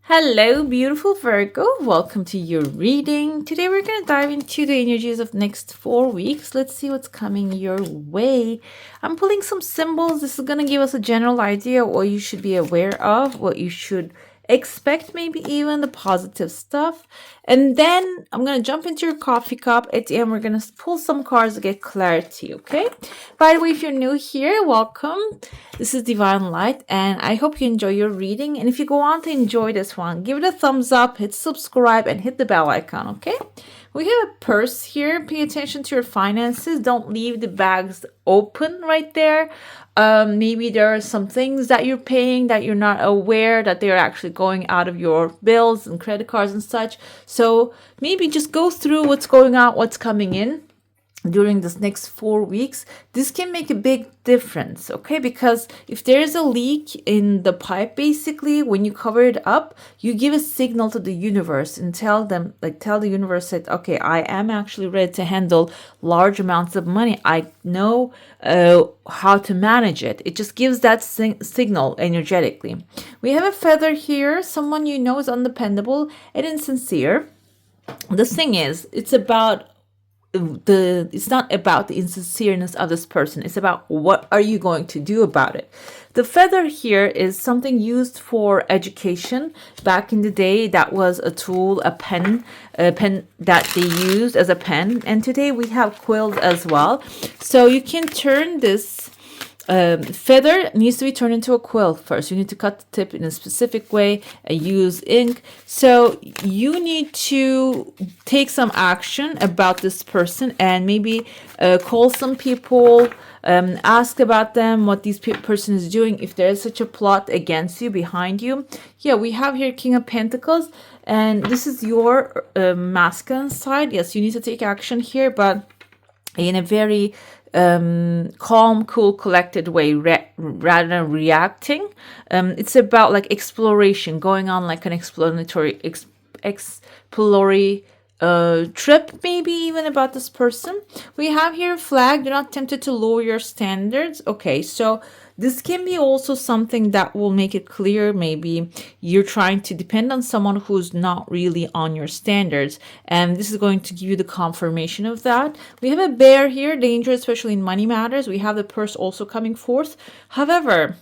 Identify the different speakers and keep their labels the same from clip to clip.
Speaker 1: Hello, beautiful Virgo. Welcome to your reading. Today we're going to dive into the energies of next 4 weeks. Let's see what's coming your way. I'm pulling some symbols. This is going to give us a general idea of what you should be aware of, what you should expect, maybe even the positive stuff. And then I'm going to jump into your coffee cup. At the end, we're going to pull some cards to get clarity, okay? By the way, if you're new here, welcome. This is Divine Light, and I hope you enjoy your reading. And if you go on to enjoy this one, give it a thumbs up, hit subscribe, and hit the bell icon, okay? We have a purse here. Pay attention to your finances. Don't leave the bags open right there. Maybe there are some things that you're paying that you're not aware that they're actually going out of your bills and credit cards and such. So maybe just go through what's going out, what's coming in during this next 4 weeks. This can make a big difference, okay? Because if there is a leak in the pipe, basically when you cover it up, you give a signal to the universe and tell the universe that, okay, I am actually ready to handle large amounts of money. I know how to manage it. It just gives that signal energetically. We have a feather here. Someone you know is undependable and insincere. The thing is, it's not about the insincereness of this person. It's about what are you going to do about it. The feather here is something used for education. Back in the day, that was a tool, a pen that they used as a pen. And today we have quills as well. So you can turn this feather needs to be turned into a quill first. You need to cut the tip in a specific way and use ink. So you need to take some action about this person and maybe call some people, ask about them, what this person is doing, if there is such a plot against you, behind you. Yeah, we have here King of Pentacles, and this is your masculine side. Yes, you need to take action here, but in a very calm, cool, collected way, rather than reacting. It's about like exploration, going on like an exploratory trip, maybe even about this person. We have here a flag. Do not tempted to lower your standards. Okay, so this can be also something that will make it clear. Maybe you're trying to depend on someone who's not really on your standards, and this is going to give you the confirmation of that. We have a bear here, danger, especially in money matters. We have the purse also coming forth. However,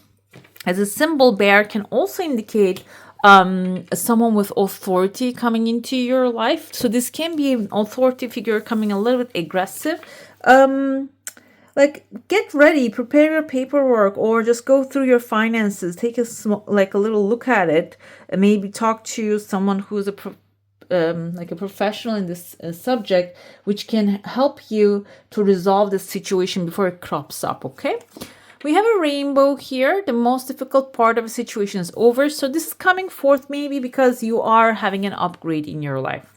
Speaker 1: as a symbol, bear can also indicate someone with authority coming into your life. So this can be an authority figure coming a little bit aggressive. Like, get ready, prepare your paperwork, or just go through your finances, take a little look at it, and maybe talk to someone who's a professional in this subject, which can help you to resolve this situation before it crops up. Okay. We have a rainbow here. The most difficult part of a situation is over. So this is coming forth maybe because you are having an upgrade in your life.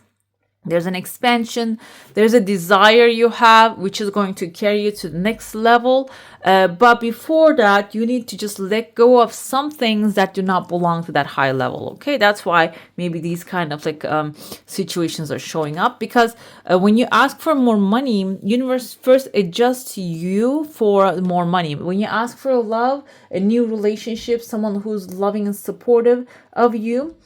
Speaker 1: There's an expansion. There's a desire you have, which is going to carry you to the next level. But before that, you need to just let go of some things that do not belong to that high level. Okay, that's why maybe these kind of situations are showing up. Because when you ask for more money, universe first adjusts you for more money. When you ask for love, a new relationship, someone who's loving and supportive of you,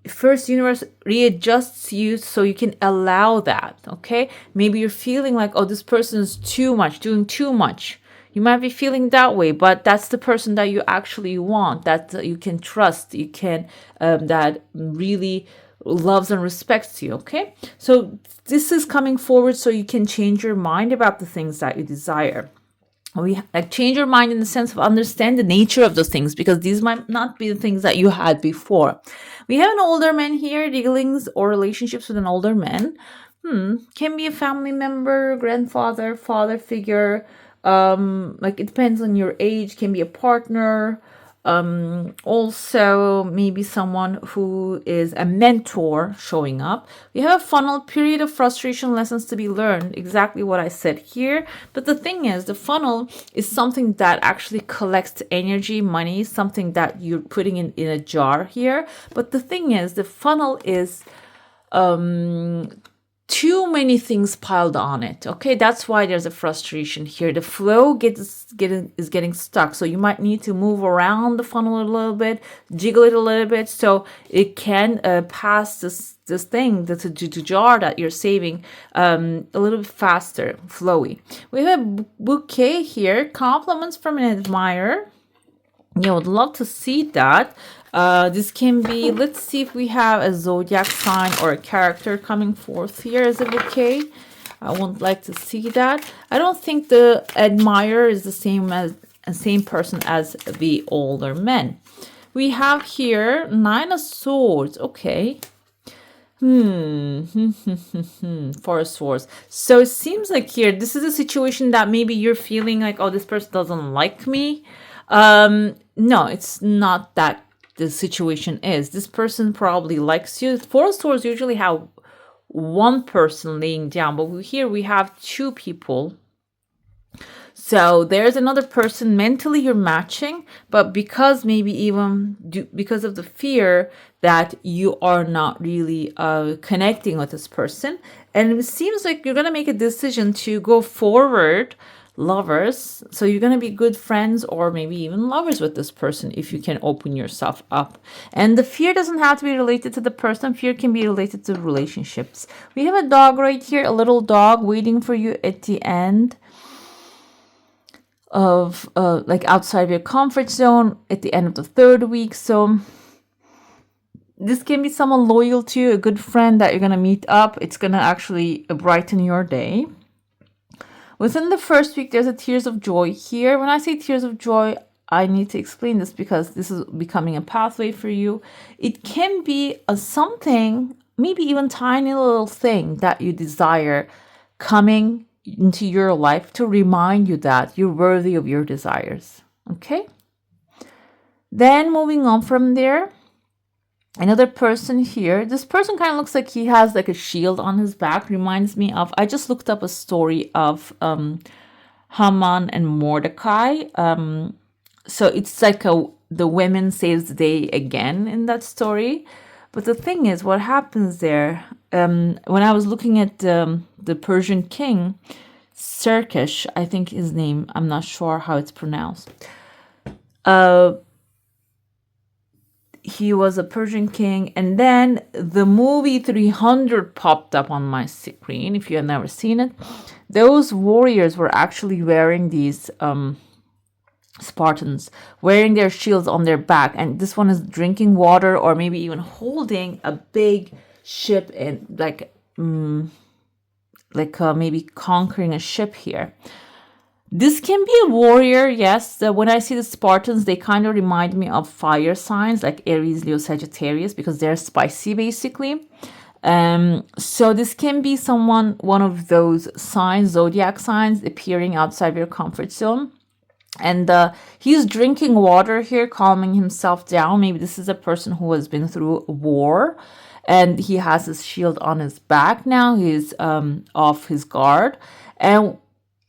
Speaker 1: first universe readjusts you so you can allow that. Okay, maybe you're feeling like, oh, this person is too much, doing too much. You might be feeling that way, but that's the person that you actually want, that you can trust, you can that really loves and respects you. Okay, so this is coming forward so you can change your mind about the things that you desire. We change your mind in the sense of understand the nature of those things, because these might not be the things that you had before. We have an older man here, dealings or relationships with an older man. Can be a family member, grandfather, father figure. It depends on your age. Can be a partner. Also maybe someone who is a mentor showing up. We have a funnel, period of frustration, lessons to be learned. Exactly what I said here. But the thing is, the funnel is something that actually collects energy, money, something that you're putting in a jar here. But the thing is, the funnel is too many things piled on it. Okay, that's why there's a frustration here. The flow is getting stuck. So you might need to move around the funnel a little bit, jiggle it a little bit, so it can pass this thing, the jar that you're saving, a little bit faster, flowy. We have a bouquet here, compliments from an admirer. Yeah, I would love to see that. This can be, let's see if we have a zodiac sign or a character coming forth here as a bouquet. I would like to see that. I don't think the admirer is the same person as the older men. We have here 9 of Swords. Okay. Four of Swords. So it seems like here, this is a situation that maybe you're feeling like, oh, this person doesn't like me. No, it's not that the situation is. This person probably likes you. Four of Swords usually have one person laying down, but here we have 2 people. So there's another person mentally you're matching, but because maybe even because of the fear that you are not really connecting with this person, and it seems like you're going to make a decision to go forward, lovers. So you're going to be good friends or maybe even lovers with this person if you can open yourself up. And the fear doesn't have to be related to the person. Fear can be related to relationships. We have a dog right here, a little dog waiting for you at the end of like outside of your comfort zone at the end of the 3rd week. So this can be someone loyal to you, a good friend that you're going to meet up. It's going to actually brighten your day. Within the 1st week, there's a tears of joy here. When I say tears of joy, I need to explain this because this is becoming a pathway for you. It can be something, maybe even tiny little thing that you desire coming into your life to remind you that you're worthy of your desires. Okay? Then moving on from there, another person here. This person kind of looks like he has like a shield on his back. Reminds me of, I just looked up a story of Haman and Mordecai. So it's like the women saves the day again in that story. But the thing is, what happens there, when I was looking at the Persian king, Xerxes, I think his name, I'm not sure how it's pronounced. He was a Persian king, and then the movie 300 popped up on my screen. If you have never seen it, those warriors were actually wearing these Spartans, wearing their shields on their back, and this one is drinking water or maybe even holding a big ship and maybe conquering a ship here. This can be a warrior, yes. When I see the Spartans, they kind of remind me of fire signs like Aries, Leo, Sagittarius, because they're spicy basically. So this can be one of those signs, zodiac signs, appearing outside of your comfort zone. And he's drinking water here, calming himself down. Maybe this is a person who has been through a war and he has his shield on his back now. He's off his guard. And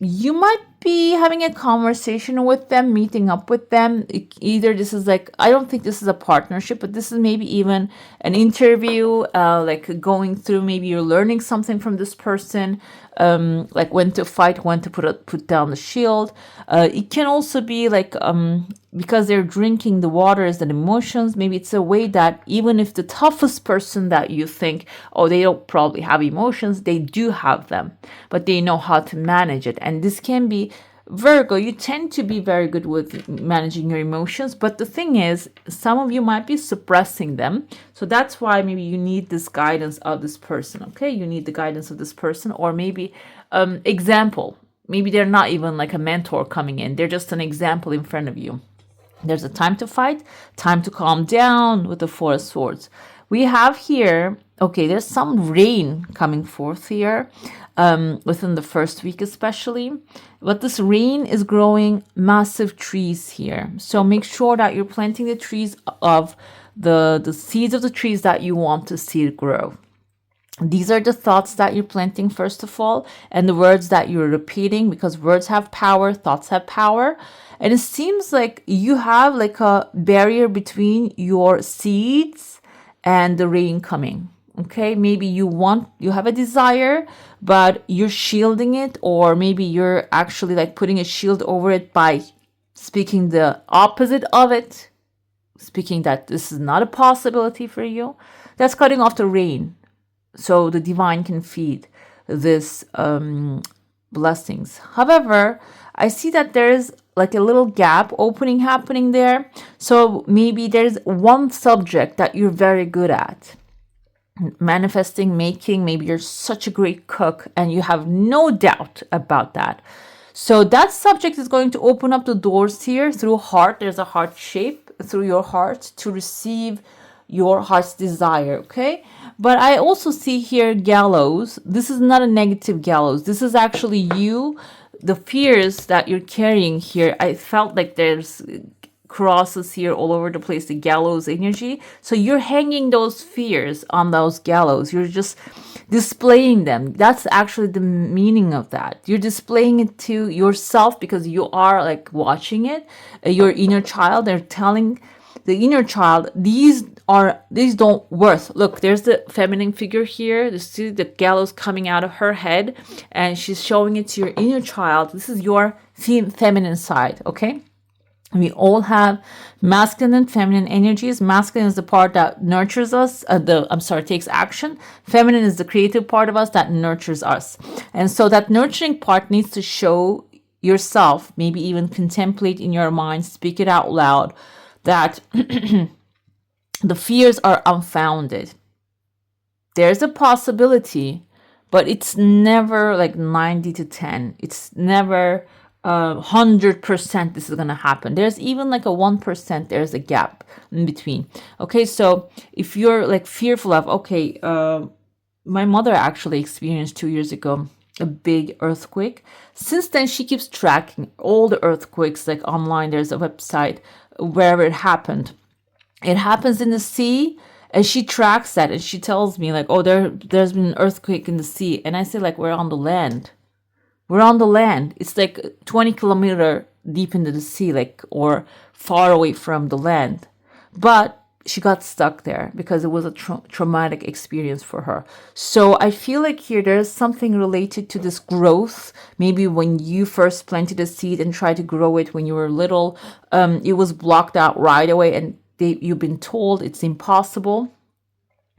Speaker 1: you might be having a conversation with them, meeting up with them. Either this is like, I don't think this is a partnership, but this is maybe even an interview, like going through, maybe you're learning something from this person, like when to fight, when to put down the shield. It can also be like, because they're drinking the waters and emotions, maybe it's a way that even if the toughest person that you think, oh, they don't probably have emotions, they do have them, but they know how to manage it. And this can be Virgo. You tend to be very good with managing your emotions, but the thing is, some of you might be suppressing them. So that's why maybe you need this guidance of this person. Okay, you need the guidance of this person, or maybe example. Maybe they're not even like a mentor coming in, they're just an example in front of you. There's a time to fight, time to calm down with the Four of Swords. We have here, okay, there's some rain coming forth here within the 1st week especially. But this rain is growing massive trees here. So make sure that you're planting the trees of the seeds of the trees that you want to see grow. These are the thoughts that you're planting, first of all, and the words that you're repeating, because words have power, thoughts have power. And it seems like you have like a barrier between your seeds and the rain coming. Okay, maybe you have a desire, but you're shielding it, or maybe you're actually like putting a shield over it by speaking the opposite of it, speaking that this is not a possibility for you. That's cutting off the rain so the divine can feed this blessings. However, I see that there's like a little gap opening happening there. So maybe there's one subject that you're very good at. Manifesting, making, maybe you're such a great cook and you have no doubt about that. So that subject is going to open up the doors here through heart. There's a heart shape through your heart to receive your heart's desire, okay? But I also see here gallows. This is not a negative gallows. This is actually you, the fears that you're carrying here. I felt like there's crosses here all over the place, the gallows energy. So you're hanging those fears on those gallows. You're just displaying them. That's actually the meaning of that. You're displaying it to yourself because you are like watching it. Your inner child, they're telling the inner child, these don't worth. Look, there's the feminine figure here. You see the gallows coming out of her head, and she's showing it to your inner child. This is your feminine side, okay? We all have masculine and feminine energies. Masculine is the part that nurtures us, takes action. Feminine is the creative part of us that nurtures us. And so that nurturing part needs to show yourself, maybe even contemplate in your mind, speak it out loud, that the fears are unfounded. There's a possibility, but it's never like 90 to 10. It's never 100% this is going to happen. There's even like a 1%, there's a gap in between. Okay, so if you're like fearful of, my mother actually experienced 2 years ago a big earthquake. Since then, she keeps tracking all the earthquakes, like online. There's a website wherever it happened. It happens in the sea, and she tracks that, and she tells me like, oh, there's been an earthquake in the sea. And I say like, we're on the land. We're on the land. It's like 20 kilometer deep into the sea, like, or far away from the land. But she got stuck there because it was a traumatic experience for her. So I feel like here there's something related to this growth. Maybe when you first planted a seed and tried to grow it when you were little, it was blocked out right away, and you've been told it's impossible.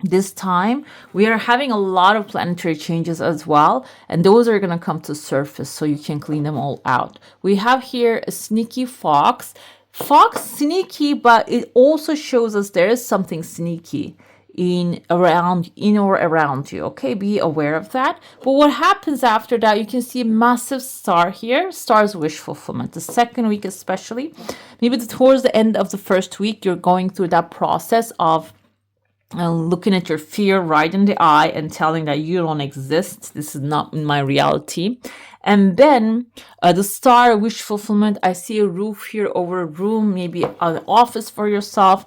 Speaker 1: This time, we are having a lot of planetary changes as well, and those are going to come to surface so you can clean them all out. We have here a sneaky fox. Fox sneaky, but it also shows us there is something sneaky in or around you. Okay, be aware of that. But what happens after that, you can see a massive star here. Star's wish fulfillment. The second week especially, maybe towards the end of the first week, you're going through that process of looking at your fear right in the eye and telling that you don't exist. This is not my reality. And then the star wish fulfillment, I see a roof here over a room, maybe an office for yourself.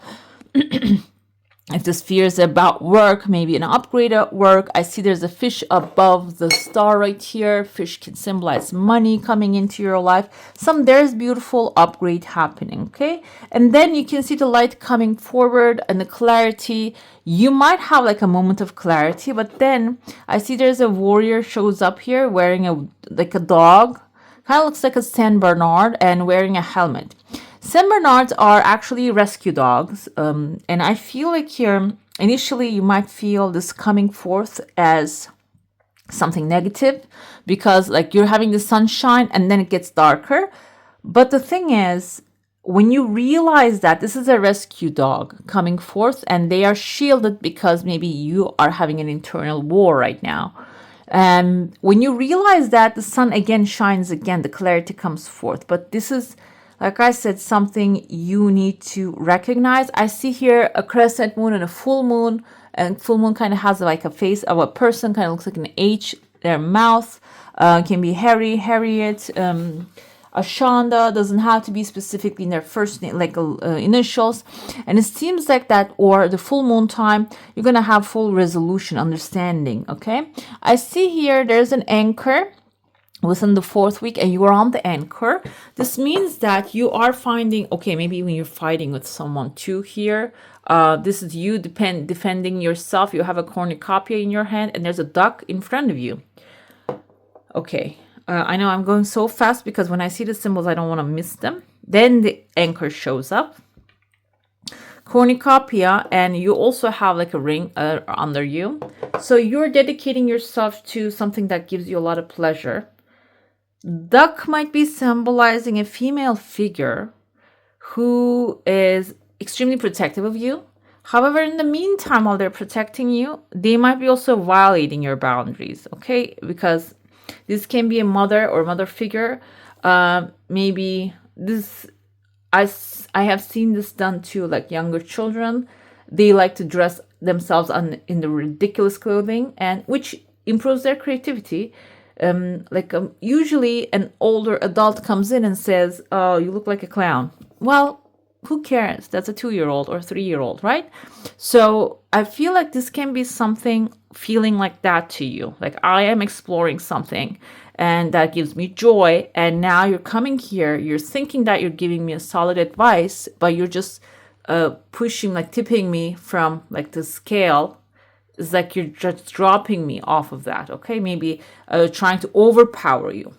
Speaker 1: If this fear is about work, maybe an upgrade at work. I see there's a fish above the star right here. Fish can symbolize money coming into your life. There's beautiful upgrade happening, okay? And then you can see the light coming forward and the clarity. You might have like a moment of clarity, but then I see there's a warrior shows up here wearing a dog. Kind of looks like a Saint Bernard and wearing a helmet. Saint Bernards are actually rescue dogs, and I feel like here, initially you might feel this coming forth as something negative because like you're having the sunshine and then it gets darker. But the thing is, when you realize that this is a rescue dog coming forth and they are shielded because maybe you are having an internal war right now. And when you realize that, the sun again shines again, the clarity comes forth. But this is, like I said, something you need to recognize. I see here a crescent moon and a full moon. And full moon kind of has like a face of a person, kind of looks like an H. Their mouth can be Harry, Harriet, Ashanda. Doesn't have to be specifically in their first name, like initials. And it seems like that, or the full moon time, you're going to have full resolution, understanding, okay? I see here there's an anchor within the 4th week and you are on the anchor, this means that you are finding, okay, maybe when you're fighting with someone too here, this is you defending yourself. You have a cornucopia in your hand and there's a duck in front of you. Okay, I know I'm going so fast because when I see the symbols, I don't want to miss them. Then the anchor shows up. Cornucopia, and you also have like a ring under you. So you're dedicating yourself to something that gives you a lot of pleasure. Duck might be symbolizing a female figure who is extremely protective of you. However, in the meantime, while they're protecting you, they might be also violating your boundaries, okay? Because this can be a mother or mother figure. Maybe this, I have seen this done to like younger children. They like to dress themselves in the ridiculous clothing, and which improves their creativity. Usually an older adult comes in and says, "Oh, you look like a clown." Well, who cares? That's a 2-year-old or 3-year-old, right? So I feel like this can be something feeling like that to you. Like I am exploring something and that gives me joy. And now you're coming here, you're thinking that you're giving me a solid advice, but you're just pushing, like tipping me from like the scale. It's like you're just dropping me off of that, okay? Maybe trying to overpower you.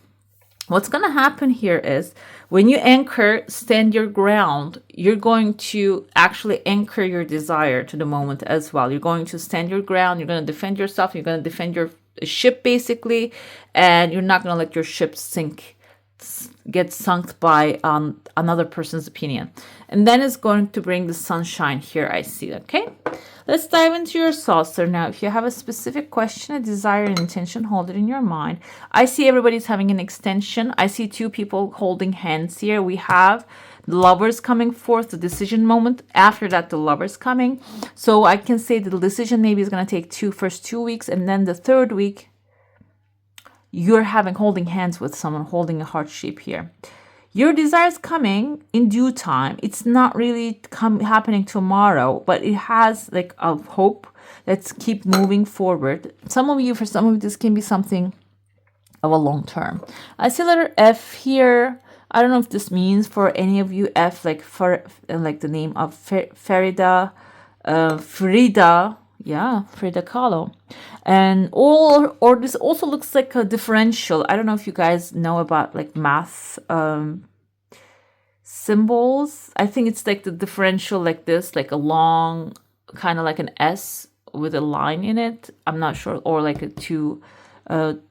Speaker 1: What's going to happen here is when you anchor, stand your ground, you're going to actually anchor your desire to the moment as well. You're going to stand your ground. You're going to defend yourself. You're going to defend your ship, basically. And you're not going to let your ship get sunk by another person's opinion. And then it's going to bring the sunshine here, I see, okay? Let's dive into your saucer now. If you have a specific question, a desire, an intention, hold it in your mind. I see everybody's having an extension. I see 2 people holding hands here. We have the lovers coming forth, the decision moment. After that, the lovers coming. So I can say the decision maybe is going to take first 2 weeks, and then the 3rd week, you're holding hands with someone, holding a heart shape here. Your desire is coming in due time. It's not really happening tomorrow, but it has like a hope. Let's keep moving forward. For some of you, this can be something of a long term. I see letter F here. I don't know if this means for any of you F, like for like the name of Frida. Yeah, Frida Kahlo. And or this also looks like a differential. I don't know if you guys know about like math symbols. I think it's like the differential like this, like a long, kind of like an S with a line in it. I'm not sure, or like a 2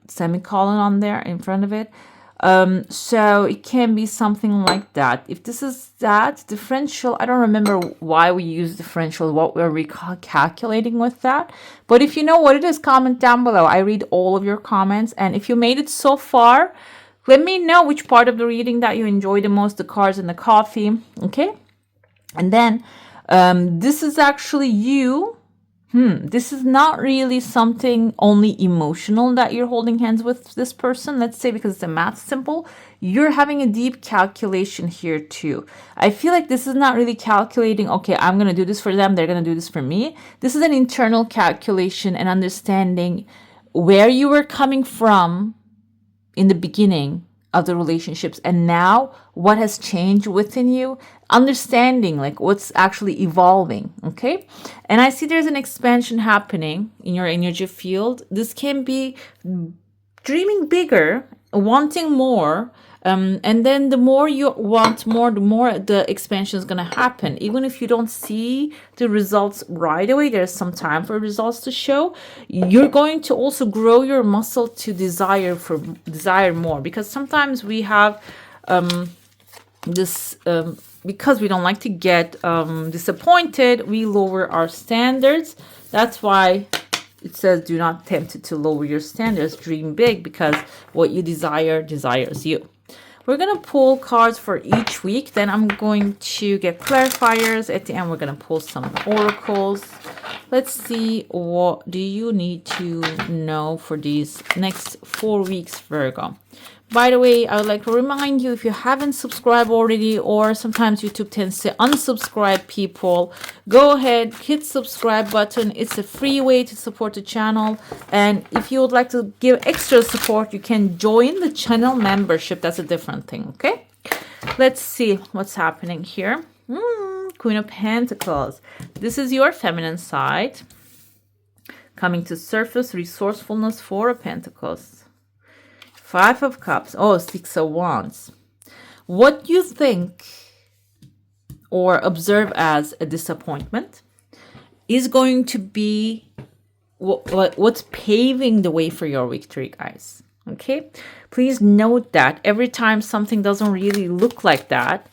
Speaker 1: semicolon on there in front of it. So it can be something like that. If this is that differential, I don't remember why we use differential, what we're recalculating with that. But if you know what it is, comment down below. I read all of your comments. And if you made it so far, let me know which part of the reading that you enjoyed the most, the cards and the coffee. Okay. And then this is actually you. This is not really something only emotional that you're holding hands with this person. Let's say because it's a math symbol, you're having a deep calculation here too. I feel like this is not really calculating, okay, I'm going to do this for them, they're going to do this for me. This is an internal calculation and understanding where you were coming from in the beginning of the relationships and now what has changed within you, understanding like what's actually evolving. Okay. And I see there's an expansion happening in your energy field. This can be dreaming bigger, wanting more. And then the more you want more, the more the expansion is going to happen. Even if you don't see the results right away, there's some time for results to show. You're going to also grow your muscle to desire more, because sometimes we have because we don't like to get disappointed, we lower our standards. That's why it says do not tempt to lower your standards, dream big, because what you desires you. We're going to pull cards for each week. Then I'm going to get clarifiers. At the end, we're going to pull some oracles. let's see, what do you need to know for these next 4 weeks, Virgo? By the way, I would like to remind you, if you haven't subscribed already, or sometimes YouTube tends to unsubscribe people, go ahead, hit subscribe button. It's a free way to support the channel. And if you would like to give extra support, you can join the channel membership. That's a different thing, okay? Let's see what's happening here. Queen of Pentacles. This is your feminine side. Coming to surface, resourcefulness, Four of Pentacles. Five of Cups. Oh, Six of Wands. What you think or observe as a disappointment is going to be what's paving the way for your victory, guys. Okay? Please note that every time something doesn't really look like that,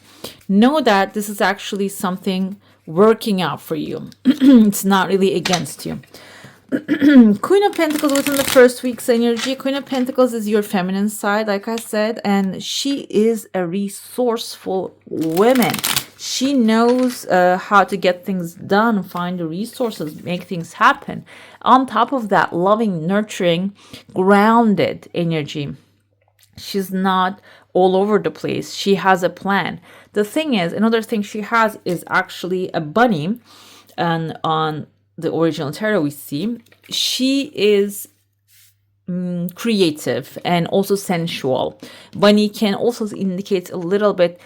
Speaker 1: know that this is actually something working out for you. It's not really against you. Queen of Pentacles within the first week's energy. Queen of Pentacles is your feminine side, like I said, and she is a resourceful woman. She knows how to get things done, find the resources, make things happen. On top of that, loving, nurturing, grounded energy. She's not all over the place. She has a plan. The thing is, another thing she has is actually a bunny, and on the original tarot we see, she is creative and also sensual. Bunny can also indicate a little bit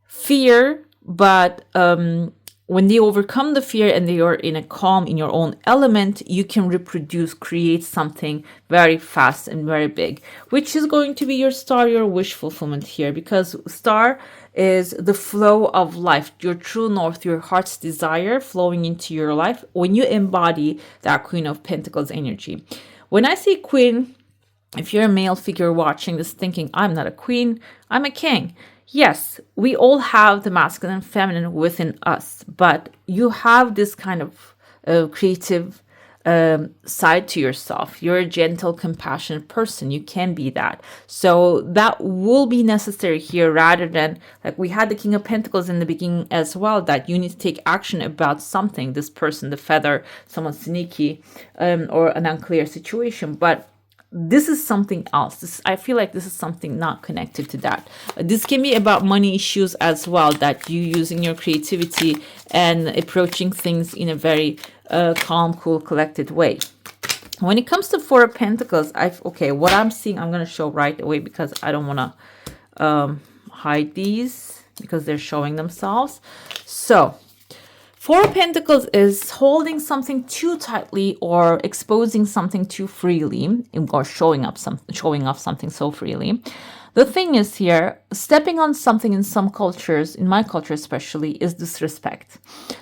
Speaker 1: fear, but when they overcome the fear and they are in a calm, in your own element, you can reproduce, create something very fast and very big, which is going to be your star, your wish fulfillment here, because star is the flow of life, your true north, your heart's desire flowing into your life when you embody that Queen of Pentacles energy. When I say queen, if you're a male figure watching this thinking, I'm not a queen, I'm a king. Yes, we all have the masculine and feminine within us, but you have this kind of creative side to yourself. You're a gentle, compassionate person. You can be that. So that will be necessary here, rather than, like we had the King of Pentacles in the beginning as well, that you need to take action about something, this person, the feather, someone sneaky, or an unclear situation. But this is something else. I feel like this is something not connected to that. This can be about money issues as well, that you using your creativity and approaching things in a very calm, cool, collected way. When it comes to Four of Pentacles, what I'm seeing, I'm going to show right away because I don't want to hide these because they're showing themselves. So Four of Pentacles is holding something too tightly or exposing something too freely, or showing off something so freely. The thing is here, stepping on something in some cultures, in my culture especially, is disrespect.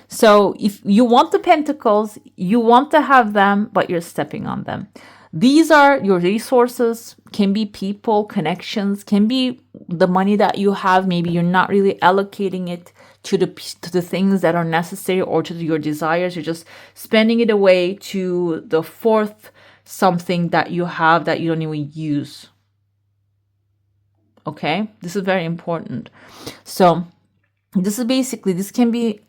Speaker 1: So if you want the pentacles, you want to have them, but you're stepping on them. These are your resources, can be people, connections, can be the money that you have. Maybe you're not really allocating it to the things that are necessary or to your desires. You're just spending it away to the fourth something that you have that you don't even use. Okay, this is very important. So this can be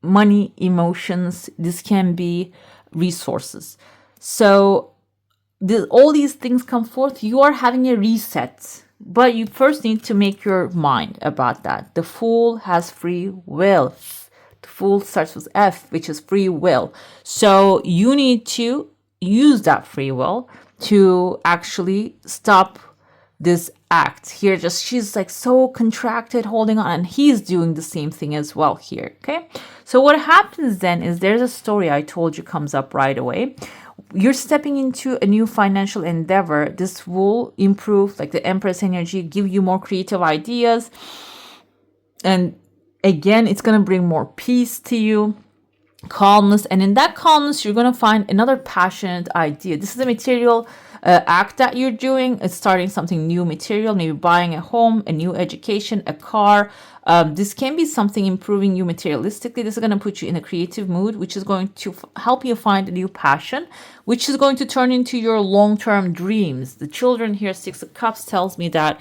Speaker 1: money, emotions, this can be resources. So all these things come forth. You are having a reset, but you first need to make your mind about that. The Fool has free will. The Fool starts with F, which is free will. So you need to use that free will to actually stop this act here. She's like so contracted, holding on, and he's doing the same thing as well here. Okay, so what happens then is there's a story I told you comes up right away. You're stepping into a new financial endeavor. This will improve, like the Empress energy, give you more creative ideas, and again, it's going to bring more peace to you, calmness, and in that calmness you're going to find another passionate idea. This is a material act that you're doing. It's starting something new, material, maybe buying a home, a new education, a car. This can be something improving you materialistically. This is going to put you in a creative mood, which is going to help you find a new passion, which is going to turn into your long-term dreams. The children here, Six of Cups, tells me that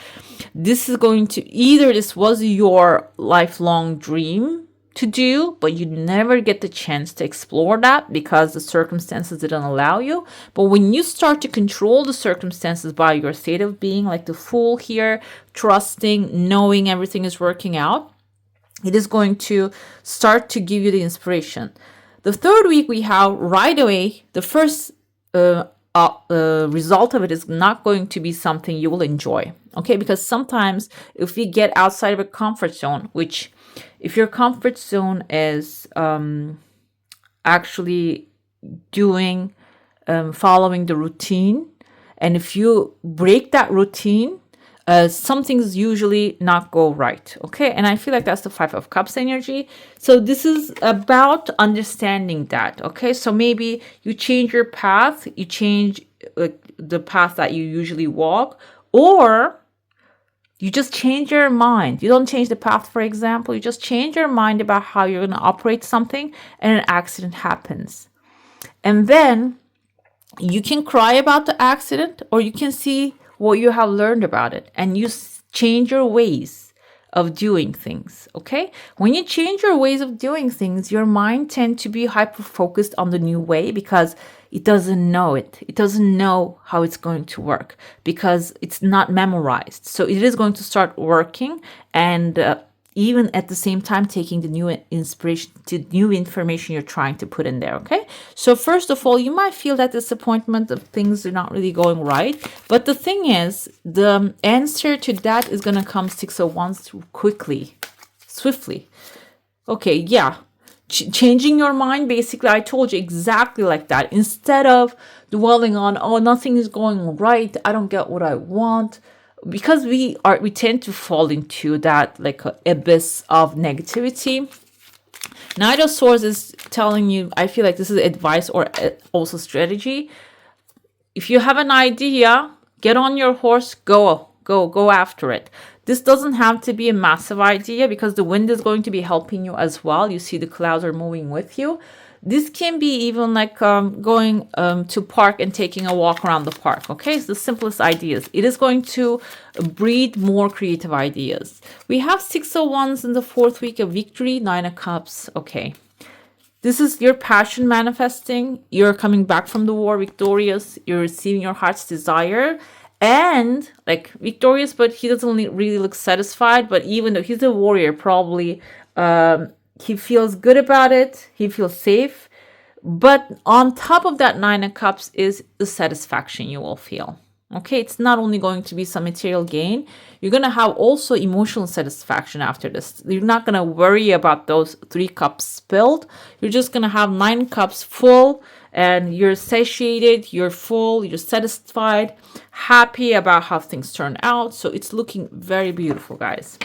Speaker 1: this is going to, either this was your lifelong dream to do, but you never get the chance to explore that because the circumstances didn't allow you. But when you start to control the circumstances by your state of being, like the Fool here, trusting, knowing everything is working out, it is going to start to give you the inspiration. The third week we have right away, the first result of it is not going to be something you will enjoy. Okay, because sometimes if we get outside of a comfort zone, which if your comfort zone is actually doing, following the routine, and if you break that routine, something's usually not go right. Okay, and I feel like that's the Five of Cups energy. So this is about understanding that. Okay, so maybe you change your path, you change the path that you usually walk, or you just change your mind. You don't change the path, for example. You just change your mind about how you're going to operate something, and an accident happens. And then you can cry about the accident, or you can see what you have learned about it, and you change your ways of doing things. Okay, when you change your ways of doing things, your mind tends to be hyper focused on the new way because it doesn't know it doesn't know how it's going to work because it's not memorized. So it is going to start working, and even at the same time taking the new inspiration, the new information you're trying to put in there. Okay, so first of all, you might feel that disappointment of things are not really going right, but the thing is, the answer to that is going to come 6 of Wands quickly, swiftly. Okay, yeah, changing your mind, basically, I told you exactly like that. Instead of dwelling on, oh, nothing is going right, I don't get what I want, because we tend to fall into that like abyss of negativity. Knight of Swords is telling you, I feel like this is advice or also strategy. If you have an idea, get on your horse, go after it. This doesn't have to be a massive idea because the wind is going to be helping you as well. You see the clouds are moving with you. This can be even like going to park and taking a walk around the park. Okay, it's the simplest ideas. It is going to breed more creative ideas. We have 6 of Wands in the 4th week of victory, 9 of Cups. Okay, this is your passion manifesting. You're coming back from the war victorious. You're receiving your heart's desire. And like victorious, but he doesn't really look satisfied. But even though he's a warrior, probably he feels good about it. He feels safe. But on top of that 9 of Cups is the satisfaction you will feel. Okay, it's not only going to be some material gain. You're going to have also emotional satisfaction after this. You're not going to worry about those 3 cups spilled. You're just going to have 9 cups full. And you're satiated, you're full, you're satisfied, happy about how things turn out. So it's looking very beautiful, guys.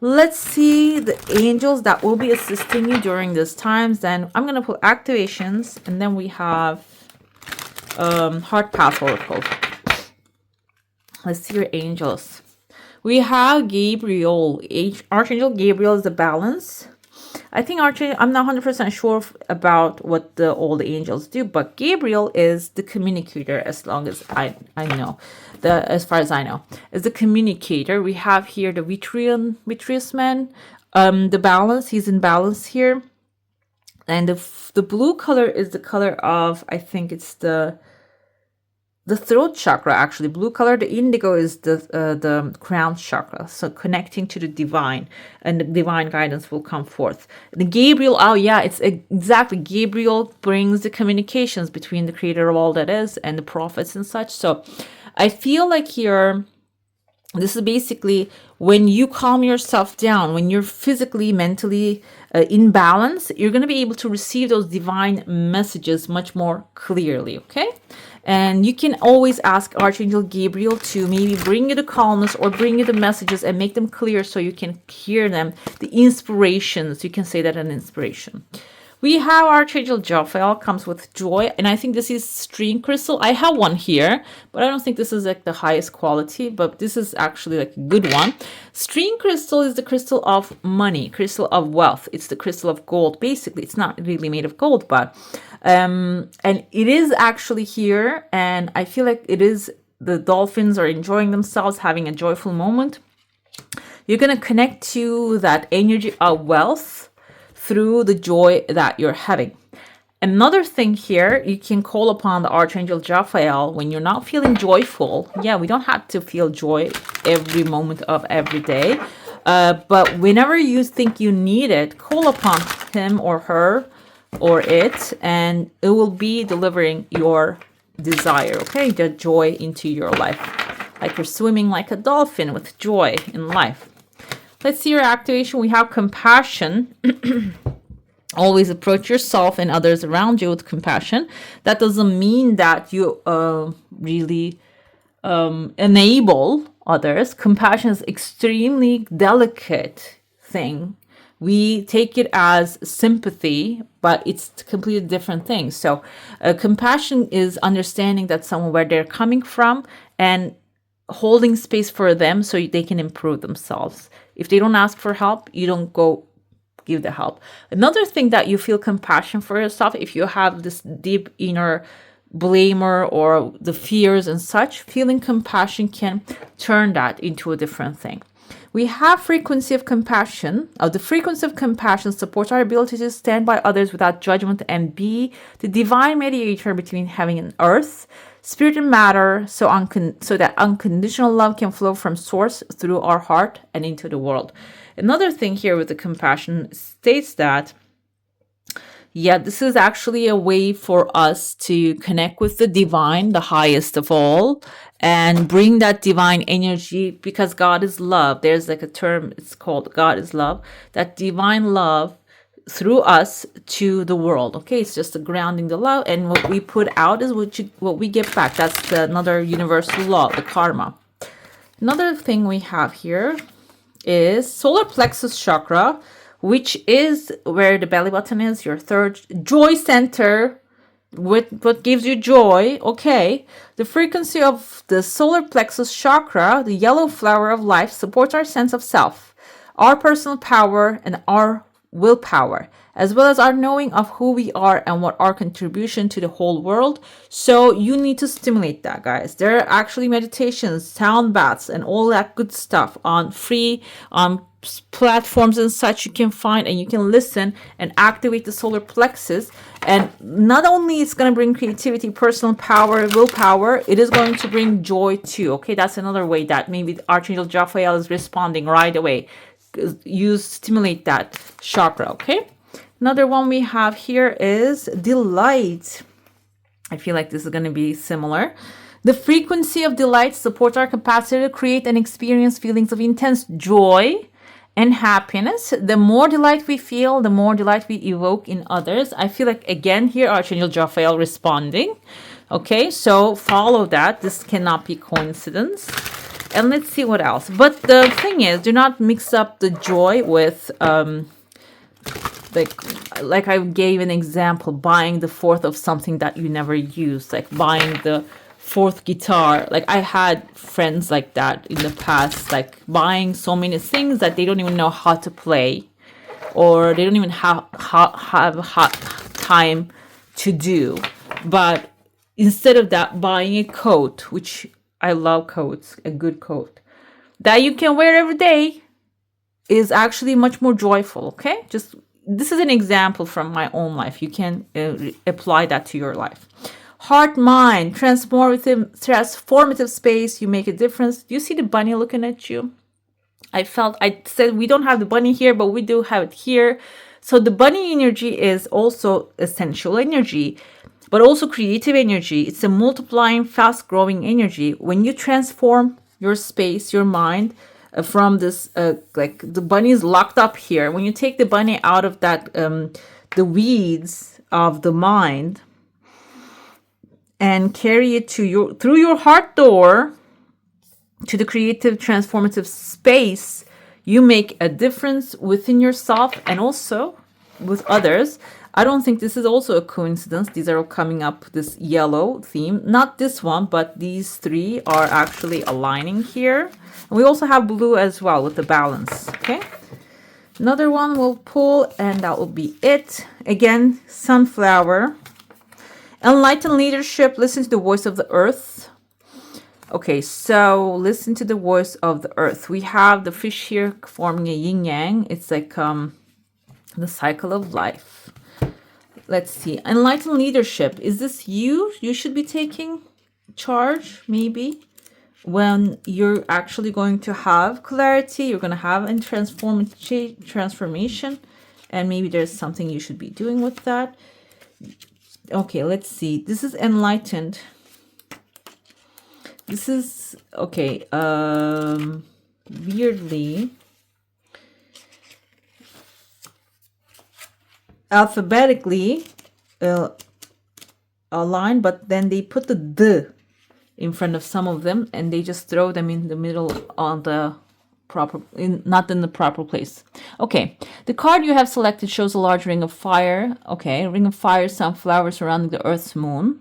Speaker 1: Let's see the angels that will be assisting you during this times. Then I'm going to put activations, and then we have heart path oracle. Let's see your angels. We have Gabriel. Archangel Gabriel is the balance. I think Archangel, I'm not 100% sure about what all the angels do, but Gabriel is the communicator, as long as I know, as far as I know, is the communicator. We have here the vitreous man, the balance. He's in balance here, and the blue color is the color of, I think it's the throat chakra, actually. Blue color, the indigo is the crown chakra. So connecting to the divine, and the divine guidance will come forth. The Gabriel, oh yeah, it's exactly. Gabriel brings the communications between the creator of all that is and the prophets and such. So I feel like here, this is basically when you calm yourself down, when you're physically, mentally in balance, you're going to be able to receive those divine messages much more clearly, okay? And you can always ask Archangel Gabriel to maybe bring you the calmness or bring you the messages and make them clear so you can hear them, the inspirations. You can say that an inspiration. We have Archangel Jophiel, comes with joy, and I think this is string crystal. I have one here, but I don't think this is like the highest quality, but this is actually like a good one. String crystal is the crystal of money, crystal of wealth. It's the crystal of gold. Basically, it's not really made of gold, but and it is actually here, and I feel like it is, the dolphins are enjoying themselves, having a joyful moment. You're going to connect to that energy of wealth through the joy that you're having. Another thing here, you can call upon the Archangel Raphael when you're not feeling joyful. Yeah, we don't have to feel joy every moment of every day. But whenever you think you need it, call upon him or her or it, and it will be delivering your desire, okay? The joy into your life. Like you're swimming like a dolphin with joy in life. Let's see your activation. We have compassion. Always approach yourself and others around you with compassion. That doesn't mean that you really enable others. Compassion is extremely delicate thing. We take it as sympathy, but it's a completely different thing. So compassion is understanding that someone where they're coming from and holding space for them so they can improve themselves. If they don't ask for help, you don't go give the help. Another thing that you feel compassion for yourself, if you have this deep inner blamer or the fears and such, feeling compassion can turn that into a different thing. We have frequency of compassion. The frequency of compassion supports our ability to stand by others without judgment and be the divine mediator between heaven and earth, spirit and matter, so that unconditional love can flow from source through our heart and into the world. Another thing here with the compassion states that, yeah, this is actually a way for us to connect with the divine, the highest of all, and bring that divine energy, because God is love. There's like a term, it's called God is love, that divine love through us to the world. Okay, it's just a grounding the love, and what we put out is what we get back. That's another universal law, the karma. Another thing we have here is solar plexus chakra, which is where the belly button is, your third joy center, what gives you joy. Okay, the frequency of the solar plexus chakra, the yellow flower of life, supports our sense of self, our personal power, and our willpower, as well as our knowing of who we are and what our contribution to the whole world. So you need to stimulate that, guys. There are actually meditations, sound baths, and all that good stuff on free platforms and such you can find, and you can listen and activate the solar plexus. And not only it's going to bring creativity, personal power, willpower, it is going to bring joy too. Okay, that's another way that maybe Archangel Raphael is responding right away. You stimulate that chakra. Okay, another one we have here is delight. I feel like this is going to be similar. The frequency of delight supports our capacity to create and experience feelings of intense joy and happiness. The more delight we feel, the more delight we evoke in others. I feel like, again, here Archangel Raphael responding. Okay, so follow that. This cannot be coincidence. And let's see what else. But the thing is, do not mix up the joy with like I gave an example, buying the fourth of something that you never used, like buying the fourth guitar. Like I had friends like that in the past, like buying so many things that they don't even know how to play, or they don't even have time to do. But instead of that, buying a coat, which I love coats, a good coat that you can wear every day, is actually much more joyful. Okay, just this is an example from my own life. You can apply that to your life. Heart, mind, transformative space. You make a difference. Do you see the bunny looking at you? I said we don't have the bunny here, but we do have it here. So the bunny energy is also essential energy, but also creative energy. It's a multiplying, fast-growing energy. When you transform your space, your mind, from this, like the bunny is locked up here. When you take the bunny out of that, the weeds of the mind, and carry it to through your heart door to the creative, transformative space, you make a difference within yourself and also with others. I don't think this is also a coincidence. These are all coming up, this yellow theme. Not this one, but these three are actually aligning here. And we also have blue as well with the balance. Okay. Another one we'll pull, and that will be it. Again, sunflower. Enlightened leadership. Listen to the voice of the earth. Okay, so listen to the voice of the earth. We have the fish here forming a yin yang. It's like the cycle of life. Let's see. Enlightened leadership. Is this you? You should be taking charge, maybe, when you're actually going to have clarity. You're going to have a transformation, and maybe there's something you should be doing with that. Okay, let's see. This is enlightened. This is okay. Weirdly, alphabetically aligned, but then they put the "d" in front of some of them, and they just throw them in the middle on the proper, not in the proper place. Okay, the card you have selected shows a large ring of fire. Okay, ring of fire, sunflower surrounding the Earth's moon.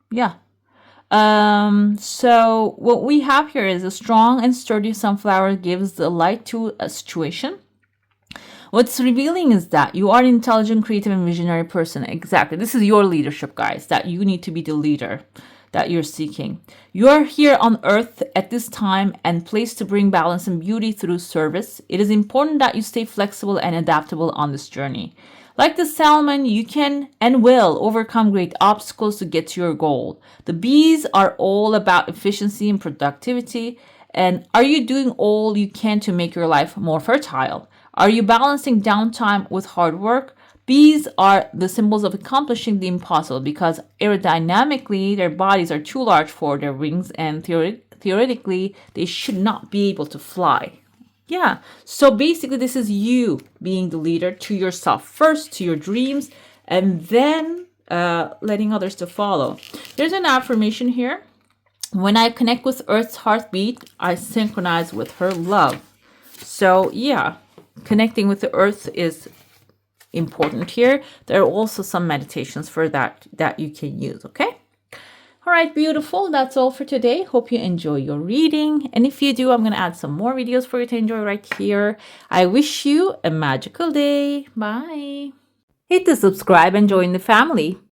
Speaker 1: Yeah. So what we have here is a strong and sturdy sunflower gives the light to a situation. What's revealing is that you are an intelligent, creative, and visionary person. Exactly. This is your leadership, guys, that you need to be the leader that you're seeking. You are here on earth at this time and place to bring balance and beauty through service. It is important that you stay flexible and adaptable on this journey. Like the salmon, you can and will overcome great obstacles to get to your goal. The bees are all about efficiency and productivity. And are you doing all you can to make your life more fertile? Are you balancing downtime with hard work? Bees are the symbols of accomplishing the impossible because aerodynamically their bodies are too large for their wings, and theoretically they should not be able to fly. Yeah, so basically this is you being the leader to yourself first, to your dreams, and then letting others to follow. There's an affirmation here. When I connect with Earth's heartbeat, I synchronize with her love. So yeah, connecting with the Earth is important here. There are also some meditations for that you can use, okay? All right, beautiful. That's all for today. Hope you enjoy your reading. And if you do, I'm going to add some more videos for you to enjoy right here. I wish you a magical day. Bye. Hit the subscribe and join the family.